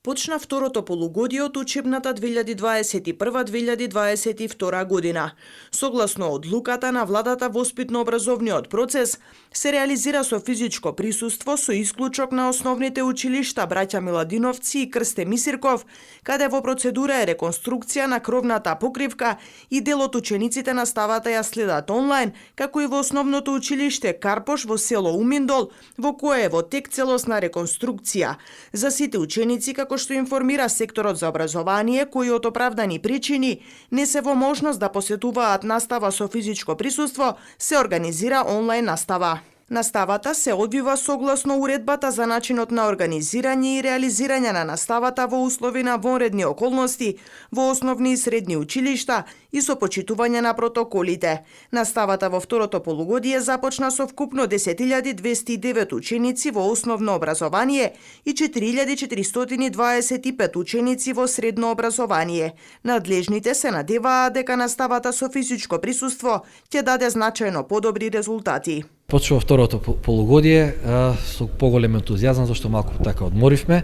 Почна второто полугодие од учебната 2021-2022 година. Согласно одлуката на владата, воспитно-образовниот процес се реализира со физичко присуство со исклучок на основните училишта Браќа Миладиновци и Крсте Мисирков, каде во процедура е реконструкција на кровната покривка и дел од учениците на ставата ја следат онлайн, како и во основното училиште Карпош во село Уминдол, во кое е во тек целосна реконструкција. За сите ученици, како што информира секторот за образование, кои од оправдани причини не се во можност да посетуваат настава со физичко присуство, се организира онлайн настава. Наставата се одвива согласно уредбата за начинот на организирање и реализирање на наставата во услови на вонредни околности во основни и средни училишта и со почитување на протоколите. Наставата во второто полугодие започна со вкупно 10.209 ученици во основно образование и 4.425 ученици во средно образование. Надлежните се надеваат дека наставата со физичко присуство ќе даде значајно подобри резултати. Почва второто полугодие со поголем ентузијазам, зашто малку така одморивме.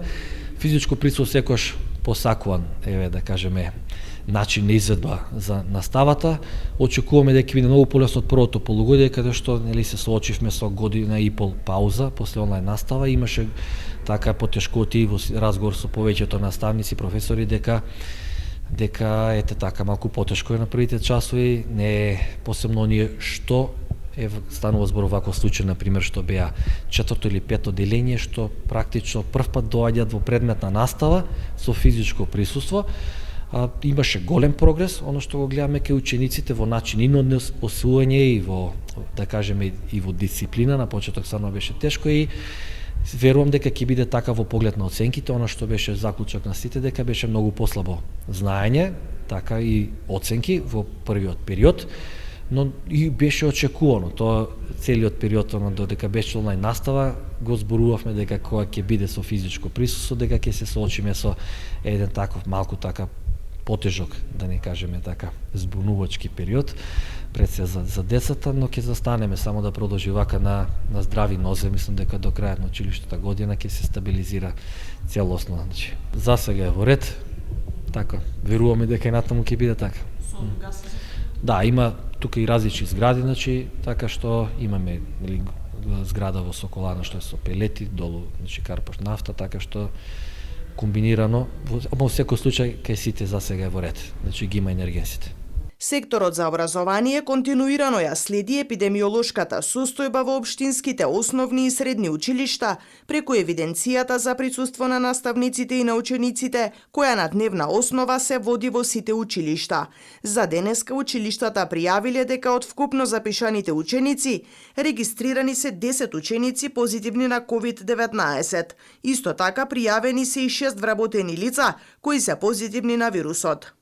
Физичко присуство секојаш посакуван, да кажеме, начин на изведба за наставата. Очекуваме дека ќе биде многу полесно од првото полугодие, каде што се соочивме со година и пол пауза после онлайн настава. Имаше така потешкоти во разговор со повеќето наставници, професори, дека ете така малку потешко е на првите часови, не е посебно оние што станува збор вако случај, например, што беа четврто или пето делење, што практично првпат доаѓаат во предметна настава со физичко присуство. Имаше голем прогрес, оно што го гледаме кај учениците во начин и на освојање и во, да кажеме, и во дисциплина. На почеток стварно беше тешко и верувам дека ќе биде така во поглед на оценките. Оно што беше заклучок на сите, дека беше многу послабо знаење, така и оценки во првиот период, но и беше очекувано. Тоа целиот период додека беше онлайн настава, го зборувавме дека кога ќе биде со физичко присуство, дека ќе се соочиме со еден таков малку така потежок, да не кажеме така, збунувачки период пред се за децата, но ќе застанеме само да продолжи вака на здрави нозе. Мислам дека до крајот на училиштата година ќе се стабилизира целосно. Значи, за сега е во ред, така, веруваме дека и натаму ќе биде така. Да, има тука и различни згради, значи, така што имаме зграда во Соколана што е со пелети, долу, значи Карпош нафта, така што комбинирано, во секој случај кај сите за сега е во ред, значи ги има енергенсите. Секторот за образование континуирано ја следи епидемиолошката состојба во општинските основни и средни училишта преку евиденцијата за присуство на наставниците и на учениците, која на дневна основа се води во сите училишта. За денеска училиштата пријавиле дека од вкупно запишаните ученици, регистрирани се 10 ученици позитивни на COVID-19. Исто така пријавени се и 6 вработени лица кои се позитивни на вирусот.